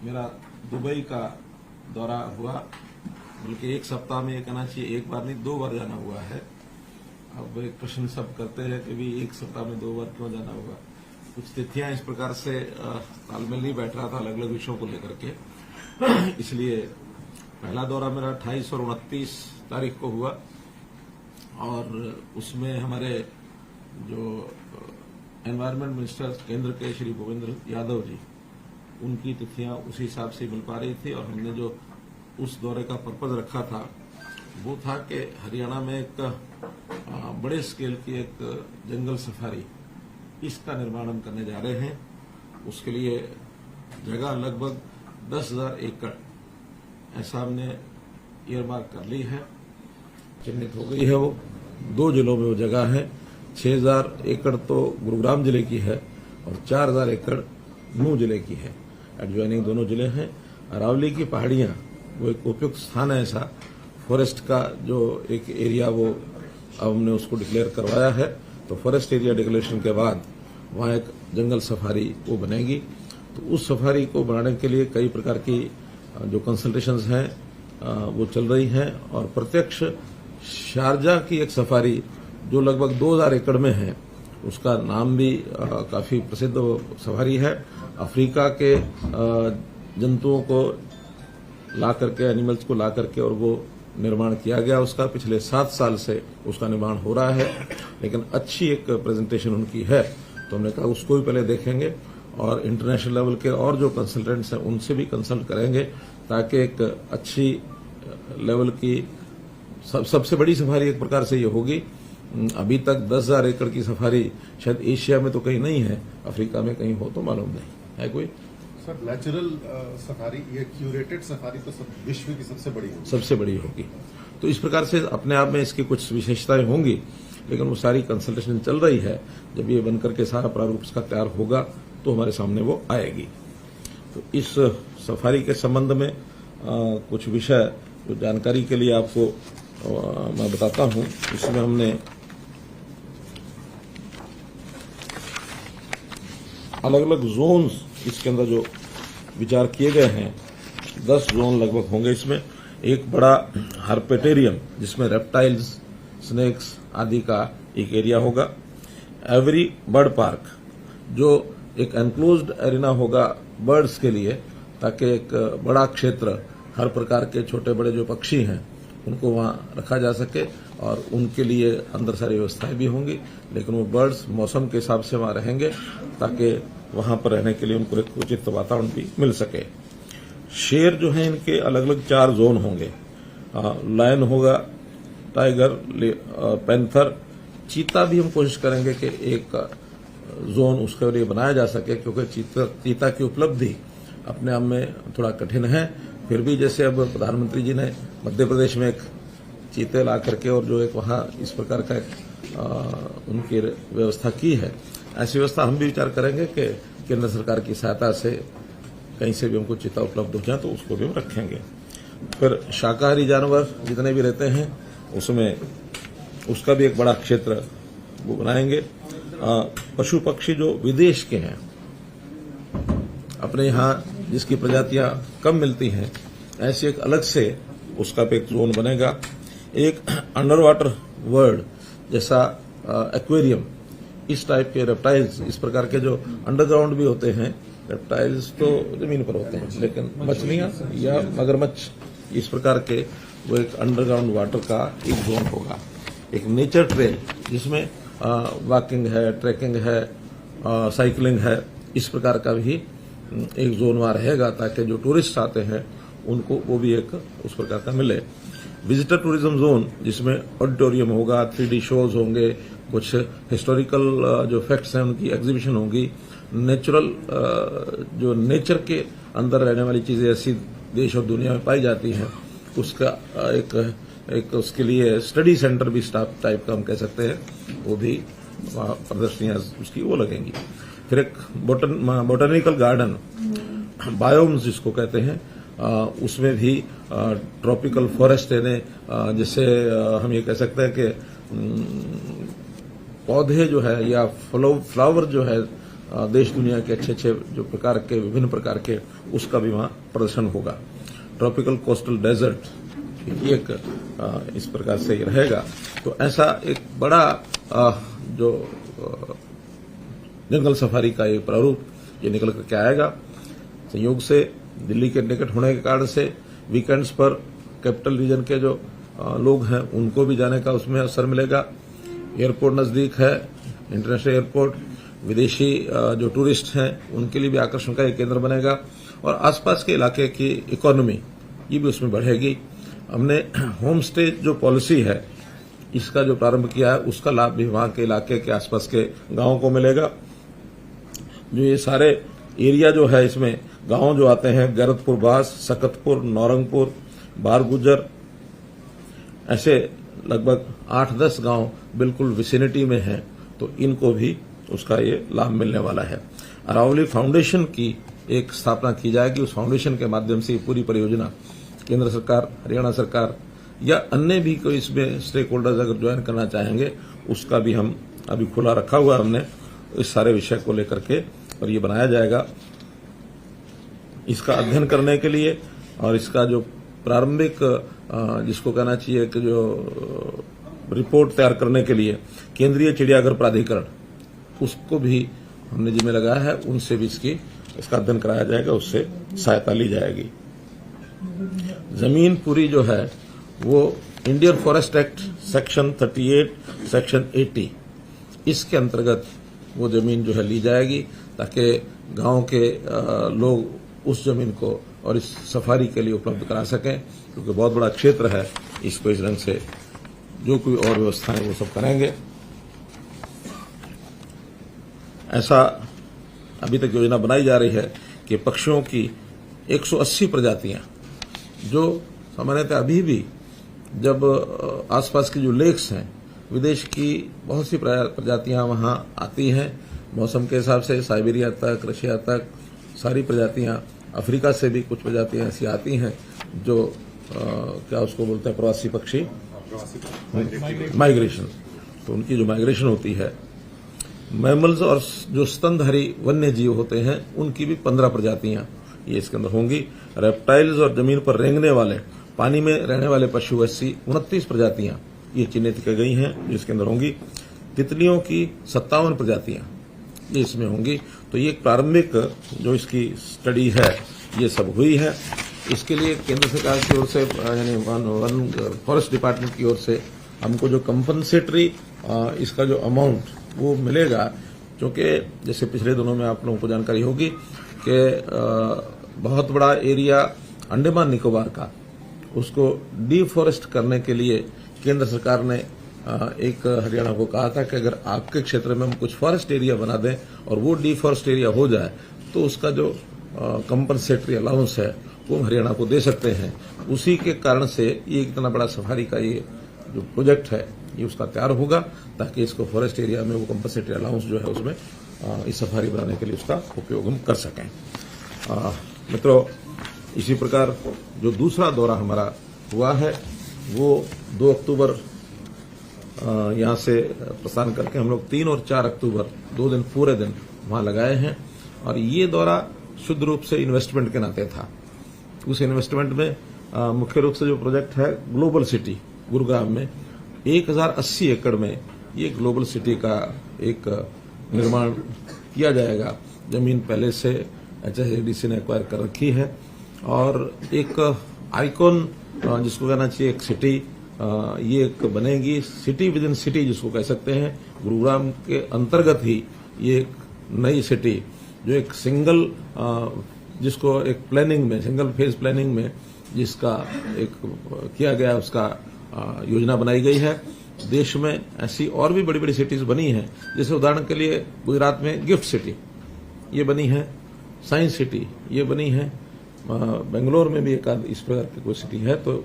मेरा दुबई का दौरा हुआ, बल्कि एक सप्ताह में ये कहना चाहिए एक बार नहीं 2 बार जाना हुआ है। अब एक प्रश्न सब करते हैं कि भी एक सप्ताह में 2 बार क्यों जाना हुआ। कुछ तिथियां इस प्रकार से तालमेल नहीं बैठ रहा था अलग अलग विषयों को लेकर के, इसलिए पहला दौरा मेरा 28 और 29 तारीख को हुआ और उसमें हमारे जो एनवायरमेंट मिनिस्टर केंद्र के श्री भूपेंद्र यादव जी, उनकी तिथियां उसी हिसाब से मिल पा रही थी और हमने जो उस दौरे का पर्पज रखा था वो था कि हरियाणा में एक बड़े स्केल की एक जंगल सफारी, इसका निर्माण हम करने जा रहे हैं। उसके लिए जगह लगभग 10,000 एकड़ ऐसा हमने ईयरमार्क कर ली है, चिन्हित हो गई है। वो 2 जिलों में वो जगह है। 6,000 एकड़ तो गुरुग्राम जिले की है और 4,000 एकड़ नूंह जिले की है। एडजॉइनिंग दोनों जिले हैं। अरावली की पहाड़ियां वो एक उपयुक्त स्थान है ऐसा फॉरेस्ट का जो एक एरिया, वो अब हमने उसको डिक्लेयर करवाया है। तो फॉरेस्ट एरिया डिक्लेरेशन के बाद वहां एक जंगल सफारी वो बनेगी। तो उस सफारी को बनाने के लिए कई प्रकार की जो कंसल्टेशंस हैं वो चल रही हैं और प्रत्यक्ष शारजा की एक सफारी जो लगभग 2,000 एकड़ में है, उसका नाम भी काफी प्रसिद्ध सफारी है। अफ्रीका के जंतुओं को ला करके, एनिमल्स को ला करके और वो निर्माण किया गया। उसका पिछले 7 साल से उसका निर्माण हो रहा है, लेकिन अच्छी एक प्रेजेंटेशन उनकी है। तो हमने कहा उसको भी पहले देखेंगे और इंटरनेशनल लेवल के और जो कंसल्टेंट्स हैं उनसे भी कंसल्ट करेंगे ताकि एक अच्छी लेवल की सबसे बड़ी सफारी एक प्रकार से ये होगी। अभी तक 10,000 एकड़ की सफारी शायद एशिया में तो कहीं नहीं है, अफ्रीका में कहीं हो तो मालूम नहीं है कोई। सर, नेचुरल सफारी, ये क्यूरेटेड सफारी तो विश्व की सबसे बड़ी होगी। तो इस प्रकार से अपने आप में इसकी कुछ विशेषताएं होंगी, लेकिन वो सारी कंसल्टेशन चल रही है। जब ये बनकर के सारा प्रारूप इसका तैयार होगा तो हमारे सामने वो आएगी। तो इस सफारी के संबंध में कुछ विषय जो जानकारी के लिए आपको मैं बताता हूं। इसमें हमने अलग अलग जोन्स इसके अंदर जो विचार किए गए हैं, 10 जोन लगभग होंगे इसमें। एक बड़ा हर्पेटेरियम जिसमें रेप्टाइल्स, स्नेक्स आदि का एक एरिया होगा। एवरी बर्ड पार्क जो एक एनक्लोज्ड एरिना होगा बर्ड्स के लिए, ताकि एक बड़ा क्षेत्र हर प्रकार के छोटे बड़े जो पक्षी हैं उनको वहां रखा जा सके और उनके लिए अंदर सारी व्यवस्थाएं भी होंगी, लेकिन वो बर्ड्स मौसम के हिसाब से वहां रहेंगे ताकि वहां पर रहने के लिए उनको एक उचित वातावरण भी मिल सके। शेर जो है इनके अलग अलग 4 जोन होंगे। लायन होगा, टाइगर, पैंथर, चीता भी हम कोशिश करेंगे कि एक जोन उसके लिए बनाया जा सके, क्योंकि चीता की उपलब्धि अपने आप में थोड़ा कठिन है। फिर भी जैसे अब प्रधानमंत्री जी ने मध्य प्रदेश में एक चीते ला करके और जो एक वहां इस प्रकार का उनकी व्यवस्था की है, ऐसी व्यवस्था हम भी विचार करेंगे कि केंद्र सरकार की सहायता से कहीं से भी हमको चीता उपलब्ध हो जाए तो उसको भी हम रखेंगे। फिर शाकाहारी जानवर जितने भी रहते हैं उसमें उसका भी एक बड़ा क्षेत्र वो बनाएंगे। पशु पक्षी जो विदेश के हैं, अपने यहाँ जिसकी प्रजातियां कम मिलती हैं, ऐसे एक अलग से उसका भी एक जोन बनेगा। एक अंडर वाटर वर्ल्ड जैसा एक्वेरियम, इस टाइप के रेप्टाइल्स, इस प्रकार के जो अंडरग्राउंड भी होते हैं, रेप्टाइल्स तो जमीन पर होते हैं, लेकिन मछलियां या मगरमच्छ इस प्रकार के, वो एक अंडरग्राउंड वाटर का एक जोन होगा। एक नेचर ट्रेल जिसमें वॉकिंग है, ट्रैकिंग है, साइकिलिंग है, इस प्रकार का भी एक जोन वहां रहेगा ताकि जो टूरिस्ट आते हैं उनको वो भी एक उस प्रकार का मिले। विजिटर टूरिज्म जोन जिसमें ऑडिटोरियम होगा, 3D शोज होंगे, कुछ हिस्टोरिकल जो फैक्ट्स हैं उनकी एग्जीबिशन होगी। नेचुरल जो नेचर के अंदर रहने वाली चीजें ऐसी देश और दुनिया में पाई जाती हैं, उसका एक उसके लिए स्टडी सेंटर भी स्टाफ टाइप का हम कह सकते हैं, वो भी प्रदर्शनियां उसकी वो लगेंगी। फिर एक बोटैनिकल गार्डन, बायोम्स जिसको कहते हैं, उसमें भी ट्रॉपिकल फॉरेस्ट यानी जैसे हम ये कह सकते हैं कि पौधे जो है या फ्लावर जो है देश दुनिया के अच्छे अच्छे जो प्रकार के विभिन्न प्रकार के उसका भी वहां प्रदर्शन होगा। ट्रॉपिकल कोस्टल डेजर्ट एक इस प्रकार से ही रहेगा। तो ऐसा एक बड़ा जो जंगल सफारी का एक प्रारूप ये निकल करके आएगा। संयोग से दिल्ली के निकट होने के कारण से वीकेंड्स पर कैपिटल रीजन के जो लोग हैं उनको भी जाने का उसमें अवसर मिलेगा। एयरपोर्ट नजदीक है, इंटरनेशनल एयरपोर्ट, विदेशी जो टूरिस्ट हैं उनके लिए भी आकर्षण का एक केंद्र बनेगा और आसपास के इलाके की इकोनॉमी ये भी उसमें बढ़ेगी। हमने होम स्टे जो पॉलिसी है इसका जो प्रारंभ किया है उसका लाभ भी वहां के इलाके के आसपास के गांवों को मिलेगा। जो ये सारे एरिया जो है इसमें गांव जो आते हैं गैरतपुर बास, सकतपुर, नौरंगपुर, बारगुजर, ऐसे लगभग 8-10 गांव बिल्कुल विसिनिटी में हैं, तो इनको भी उसका ये लाभ मिलने वाला है। अरावली फाउंडेशन की एक स्थापना की जाएगी। उस फाउंडेशन के माध्यम से पूरी परियोजना केंद्र सरकार, हरियाणा सरकार या अन्य भी कोई इसमें स्टेक होल्डर्स अगर ज्वाइन करना चाहेंगे उसका भी हम अभी खुला रखा हुआ हमने इस सारे विषय को लेकर के, और ये बनाया जाएगा इसका अध्ययन करने के लिए। और इसका जो प्रारंभिक जिसको कहना चाहिए कि जो रिपोर्ट तैयार करने के लिए केंद्रीय चिड़ियाघर प्राधिकरण उसको भी हमने जिम्मे लगाया है, उनसे भी इसका अध्ययन कराया जाएगा, उससे सहायता ली जाएगी। जमीन पूरी जो है वो Indian forest act section 38, section 80 इसके अंतर्गत वो जमीन जो है ली जाएगी ताकि गांव के लोग उस जमीन को और इस सफारी के लिए उपलब्ध करा सकें, क्योंकि बहुत बड़ा क्षेत्र है। इसको इस ढंग से जो कोई और व्यवस्थाएं वो सब करेंगे। ऐसा अभी तक योजना बनाई जा रही है कि पक्षियों की 180 प्रजातियां जो सामान्यतः अभी भी जब आसपास की जो लेक्स हैं विदेश की बहुत सी प्रजातियां वहां आती हैं मौसम के हिसाब से, साइबेरिया तक, रशिया तक सारी प्रजातियां, अफ्रीका से भी कुछ प्रजातियां ऐसी आती हैं जो क्या उसको बोलते हैं प्रवासी पक्षी, माइग्रेशन। तो उनकी जो माइग्रेशन होती है, मैमल्स और जो स्तनधारी वन्य जीव होते हैं उनकी भी 15 प्रजातियां ये इसके अंदर होंगी। रेप्टाइल्स और जमीन पर रेंगने वाले पानी में रहने वाले पशु ऐसी 29 प्रजातियां ये चिन्हित की गई हैं जो इसके अंदर होंगी। तितलियों की 57 प्रजातियां ये इसमें होंगी। तो ये एक प्रारंभिक जो इसकी स्टडी है ये सब हुई है। इसके लिए केंद्र सरकार की ओर से यानी वन फॉरेस्ट डिपार्टमेंट की ओर से हमको जो कंपनसेटरी इसका जो अमाउंट वो मिलेगा, क्योंकि जैसे पिछले दिनों में आप लोगों को जानकारी होगी कि बहुत बड़ा एरिया अंडमान निकोबार का उसको डिफॉरेस्ट करने के लिए केंद्र सरकार ने एक हरियाणा को कहा था कि अगर आपके क्षेत्र में हम कुछ फॉरेस्ट एरिया बना दें और वो डिफॉरेस्ट एरिया हो जाए तो उसका जो कंपनसेटरी अलाउंस है वो हरियाणा को दे सकते हैं। उसी के कारण से ये इतना बड़ा सफारी का ये जो प्रोजेक्ट है ये उसका तैयार होगा ताकि इसको फॉरेस्ट एरिया में वो कंपनसेटरी अलाउंस जो है उसमें इस सफारी बनाने के लिए उसका उपयोग हम कर सकें। मित्रों, इसी प्रकार जो दूसरा दौरा हमारा हुआ है वो 2 अक्टूबर यहाँ से प्रस्थान करके हम लोग 3 और 4 अक्टूबर 2 दिन पूरे दिन वहां लगाए हैं। और ये दौरा शुद्ध रूप से इन्वेस्टमेंट के नाते था। उस इन्वेस्टमेंट में मुख्य रूप से जो प्रोजेक्ट है ग्लोबल सिटी गुरुग्राम में 1080 एकड़ में ये ग्लोबल सिटी का एक निर्माण किया जाएगा। जमीन पहले से HSADC ने एक्वायर कर रखी है और एक आइकॉन जिसको कहना चाहिए एक सिटी ये एक बनेगी, सिटी विद इन सिटी जिसको कह सकते हैं। गुरुग्राम के अंतर्गत ही ये एक नई सिटी जो एक सिंगल जिसको एक प्लानिंग में, सिंगल फेज प्लानिंग में जिसका एक किया गया उसका योजना बनाई गई है। देश में ऐसी और भी बड़ी बड़ी सिटीज बनी हैं, जैसे उदाहरण के लिए गुजरात में गिफ्ट सिटी ये बनी है, साइंस सिटी ये बनी है, बेंगलोर में भी एक इस प्रकार की कोई सिटी है। तो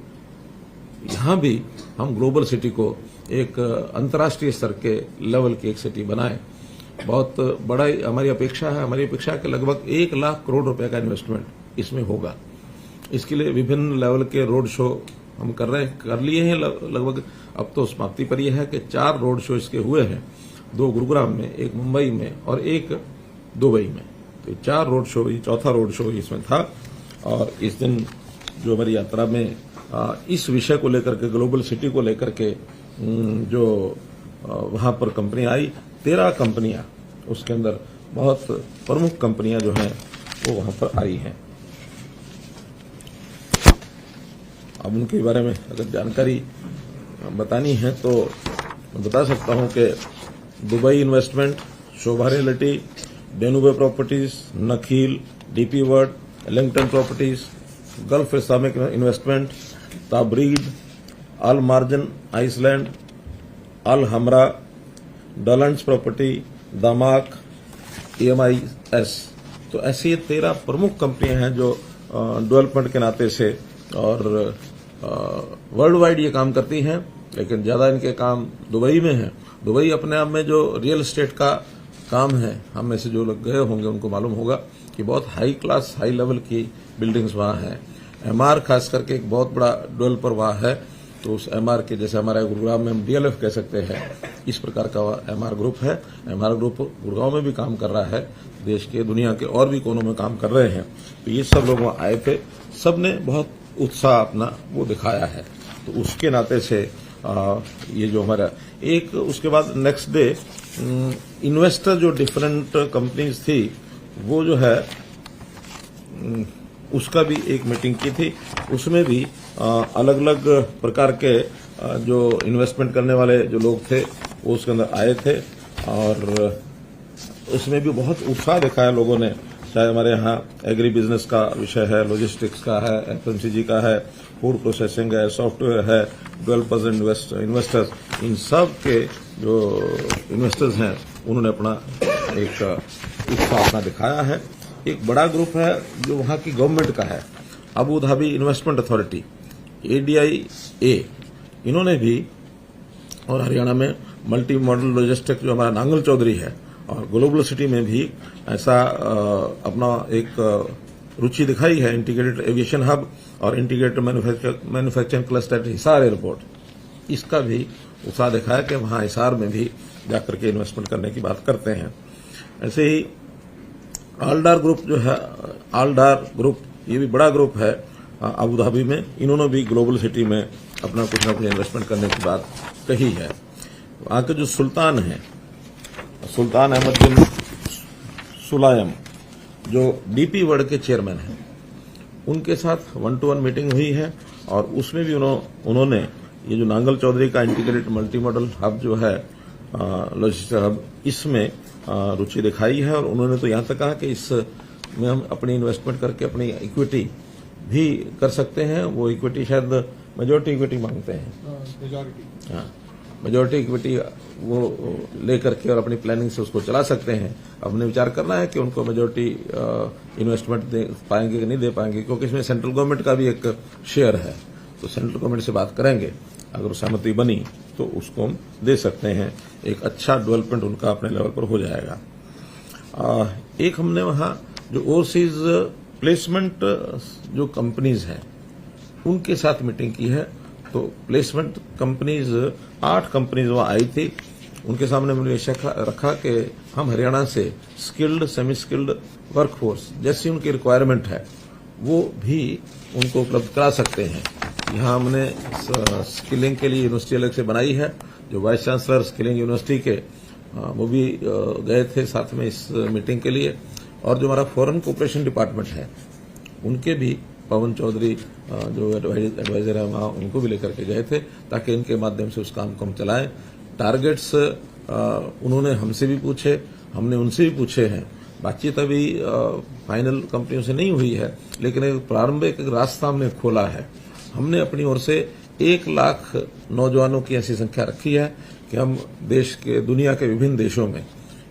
यहां भी हम ग्लोबल सिटी को एक अंतर्राष्ट्रीय स्तर के लेवल की एक सिटी बनाएं। बहुत बड़ा हमारी अपेक्षा है। हमारी अपेक्षा है कि लगभग 1 लाख करोड़ रुपए का इन्वेस्टमेंट इसमें होगा। इसके लिए विभिन्न लेवल के रोड शो हम कर लिए हैं लगभग। अब तो समाप्ति पर यह है कि 4 रोड शो इसके हुए हैं, 2 गुरुग्राम में, 1 मुंबई में और 1 दुबई में। तो 4 रोड शो, ये चौथा रोड शो इसमें था। और इस दिन जो हमारी यात्रा में इस विषय को लेकर के, ग्लोबल सिटी को लेकर के जो वहां पर कंपनी आई, 13 कंपनियां, उसके अंदर बहुत प्रमुख कंपनियां जो हैं वो वहां पर आई हैं। अब उनके बारे में अगर जानकारी बतानी है तो मैं बता सकता हूं कि Dubai Investment, Sobha Realty, Danube Properties, Nakheel, DP World, Ellington Properties, Gulf Islamic Investment, Tabreed, Al Marjan Island, Al Hamra, डॉलंड्स प्रॉपर्टी, दामाक, EMIS। तो ऐसी 13 प्रमुख कंपनियां हैं जो डेवलपमेंट के नाते से और वर्ल्ड वाइड ये काम करती हैं, लेकिन ज्यादा इनके काम दुबई में है। दुबई अपने आप में जो रियल एस्टेट का काम है, हम में से जो लोग गए होंगे उनको मालूम होगा कि बहुत हाई क्लास, हाई लेवल की बिल्डिंग्स वहां हैं। MR खास करके एक बहुत बड़ा डेवलपर वहां है। तो उस MR के, जैसे हमारे गुरुग्राम में हम DLF कह सकते हैं, इस प्रकार का MR ग्रुप है। MR ग्रुप गुरुग्राम में भी काम कर रहा है, देश के, दुनिया के और भी कोनों में काम कर रहे हैं। तो ये सब लोग वहां आए थे, सबने बहुत उत्साह अपना वो दिखाया है। तो उसके नाते से ये जो हमारा एक, उसके बाद नेक्स्ट डे इन्वेस्टर जो डिफरेंट कंपनीज थी वो जो है उसका भी एक मीटिंग की थी। उसमें भी अलग अलग प्रकार के जो इन्वेस्टमेंट करने वाले जो लोग थे वो उसके अंदर आए थे। और उसमें भी बहुत उत्साह दिखाया लोगों ने, चाहे हमारे यहाँ एग्री बिजनेस का विषय है, लॉजिस्टिक्स का है, FMCG का है, फूड प्रोसेसिंग है, सॉफ्टवेयर है, डेवलपर्स, इन्वेस्टर्स, इन सब के जो इन्वेस्टर्स हैं उन्होंने अपना एक उत्साह अपना दिखाया है। एक बड़ा ग्रुप है जो वहां की गवर्नमेंट का है, Abu Dhabi investment authority, ADIA, इन्होंने भी, और हरियाणा में मल्टी मॉडल लॉजिस्टिक जो हमारा नांगल चौधरी है, और ग्लोबल सिटी में भी ऐसा अपना एक रुचि दिखाई है। इंटीग्रेटेड एविएशन हब और integrated manufacturing cluster Hisar airport, इसका भी उत्साह दिखाया कि वहां हिसार में भी जाकर के इन्वेस्टमेंट करने की बात करते हैं। ऐसे ही आलडार ग्रुप जो है, आलडार ग्रुप, ये भी बड़ा ग्रुप है अबू धाबी में, इन्होंने भी ग्लोबल सिटी में अपना कुछ न कुछ इन्वेस्टमेंट करने की बात कही है। वहां के जो सुल्तान हैं, सुल्तान अहमद बिन सुलायम, जो DP वर्ल्ड के चेयरमैन हैं, उनके साथ 1-to-1 मीटिंग हुई है। और उसमें भी उन्होंने ये जो नांगल चौधरी का इंटीग्रेटेड मल्टी मॉडल हब जो है, लॉजिस्टिक हब, इसमें रुचि दिखाई है। और उन्होंने तो यहां तक कहा कि इसमें हम अपनी इन्वेस्टमेंट करके अपनी इक्विटी भी कर सकते हैं। वो इक्विटी शायद मेजोरिटी इक्विटी मांगते हैं, मेजोरिटी इक्विटी वो लेकर के और अपनी प्लानिंग से उसको चला सकते हैं। अपने विचार करना है कि उनको मेजोरिटी इन्वेस्टमेंट दे पाएंगे कि नहीं दे पाएंगे, क्योंकि इसमें सेंट्रल गवर्नमेंट का भी एक शेयर है। तो सेंट्रल गवर्नमेंट से बात करेंगे, अगर सहमति बनी तो उसको हम दे सकते हैं। एक अच्छा डेवलपमेंट उनका अपने लेवल पर हो जाएगा। एक हमने वहां जो ओवरसीज प्लेसमेंट जो कंपनीज हैं उनके साथ मीटिंग की है। तो प्लेसमेंट कंपनीज 8 कंपनीज वहां आई थी। उनके सामने मैंने रखा कि हम हरियाणा से स्किल्ड, सेमी स्किल्ड वर्कफोर्स जैसी उनकी रिक्वायरमेंट है वो भी उनको उपलब्ध करा सकते हैं। यहाँ हमने स्किलिंग के लिए यूनिवर्सिटी अलग से बनाई है। जो वाइस चांसलर स्किलिंग यूनिवर्सिटी के वो भी गए थे साथ में इस मीटिंग के लिए। और जो हमारा फॉरेन कोऑपरेशन डिपार्टमेंट है उनके भी पवन चौधरी जो एडवाइजर है वहां, उनको भी लेकर के गए थे ताकि इनके माध्यम से उस काम को हम चलाएं। टारगेट्स उन्होंने हमसे भी पूछे, हमने उनसे भी पूछे हैं। बातचीत अभी फाइनल कंपनियों से नहीं हुई है, लेकिन एक प्रारंभिक रास्ता हमने खोला है। हमने अपनी ओर से 1 लाख नौजवानों की ऐसी संख्या रखी है कि हम देश के, दुनिया के विभिन्न देशों में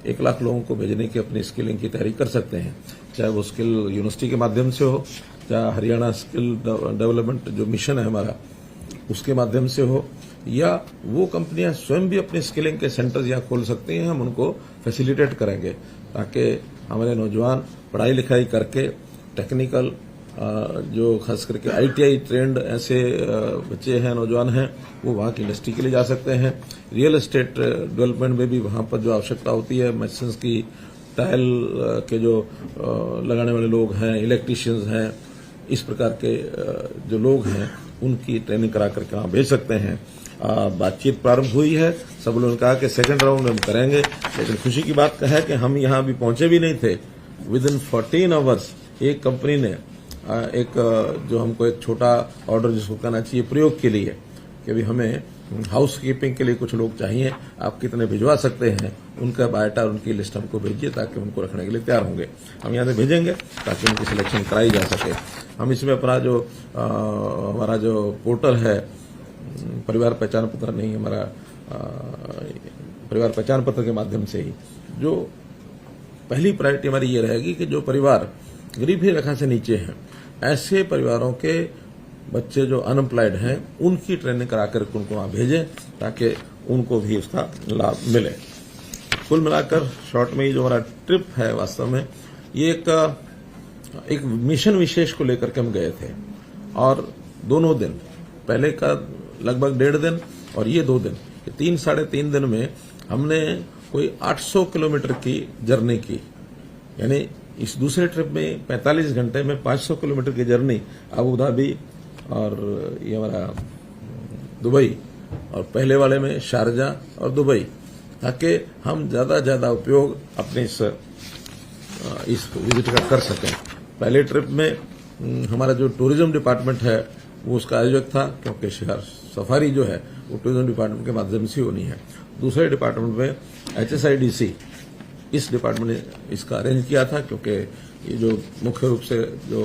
1 लाख लोगों को भेजने की अपनी स्किलिंग की तैयारी कर सकते हैं। चाहे वो स्किल यूनिवर्सिटी के माध्यम से हो, चाहे हरियाणा स्किल डेवलपमेंट जो मिशन है हमारा उसके माध्यम से हो, या वो कंपनियां स्वयं भी अपने स्किलिंग के सेंटर्स यहाँ खोल सकती हैं। हम उनको फैसिलिटेट करेंगे ताकि हमारे नौजवान पढ़ाई लिखाई करके टेक्निकल जो खास करके ITI ट्रेंड ऐसे बच्चे हैं, नौजवान हैं, वो वहाँ की इंडस्ट्री के लिए जा सकते हैं। रियल एस्टेट डेवलपमेंट में भी वहाँ पर जो आवश्यकता होती है, मशीन्स की, टाइल के जो लगाने वाले लोग हैं, इलेक्ट्रिशियंस हैं, इस प्रकार के जो लोग हैं उनकी ट्रेनिंग करा करके वहां भेज सकते हैं। बातचीत प्रारंभ हुई है, सब लोगों ने कहा कि सेकंड राउंड में हम करेंगे, लेकिन खुशी की बात है कि हम यहाँ अभी पहुंचे भी नहीं थे। विद इन 14 आवर्स एक कंपनी ने जो हमको एक छोटा ऑर्डर जिसको कहना चाहिए प्रयोग के लिए, कि अभी हमें हाउस कीपिंग के लिए कुछ लोग चाहिए, आप कितने भिजवा सकते हैं, उनका बायोटा और उनकी लिस्ट हमको भेजिए ताकि उनको रखने के लिए तैयार होंगे। हम यहाँ से भेजेंगे ताकि उनकी सिलेक्शन कराई जा सके। हम इसमें अपना जो हमारा जो पोर्टल है, परिवार पहचान पत्र नहीं, हमारा परिवार पहचान पत्र के माध्यम से ही जो पहली प्रायोरिटी हमारी ये रहेगी कि जो परिवार गरीबी रेखा से नीचे हैं, ऐसे परिवारों के बच्चे जो अनएम्प्लॉयड हैं उनकी ट्रेनिंग कराकर उनको वहां भेजें ताकि उनको भी उसका लाभ मिले। कुल मिलाकर शॉर्ट में ये जो हमारा ट्रिप है वास्तव में ये एक मिशन विशेष को लेकर के हम गए थे, और दोनों दिन, पहले का लगभग 1.5 दिन और ये 2 दिन, 3-3.5 दिन में हमने कोई 800 किलोमीटर की जर्नी की। यानी इस दूसरे ट्रिप में 45 घंटे में 500 किलोमीटर की जर्नी अबू धाबी और ये हमारा दुबई, और पहले वाले में शारजाह और दुबई, ताकि हम ज्यादा उपयोग अपने इस विजिट का कर सकें। पहले ट्रिप में हमारा जो टूरिज्म डिपार्टमेंट है वो उसका आयोजक था, क्योंकि शहर सफारी जो है वो टूरिज्म डिपार्टमेंट के माध्यम से होनी है। दूसरे डिपार्टमेंट में HSIDC, इस डिपार्टमेंट ने इसका अरेंज किया था, क्योंकि ये जो मुख्य रूप से जो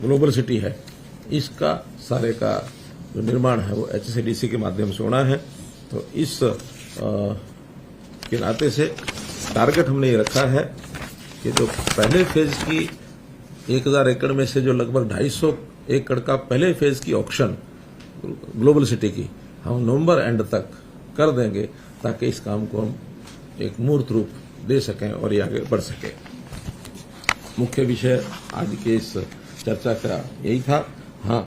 ग्लोबल सिटी है इसका सारे का जो निर्माण है वो HSIDC के माध्यम से होना है। तो इस के नाते से टारगेट हमने ये रखा है कि जो पहले फेज की 1000 एकड़ में से जो लगभग 250 एकड़ का पहले फेज की ऑक्शन ग्लोबल सिटी की हम नवंबर एंड तक कर देंगे, ताकि इस काम को हम एक मूर्त रूप दे सकें और ये आगे बढ़ सके। मुख्य विषय आज के इस चर्चा का यही था।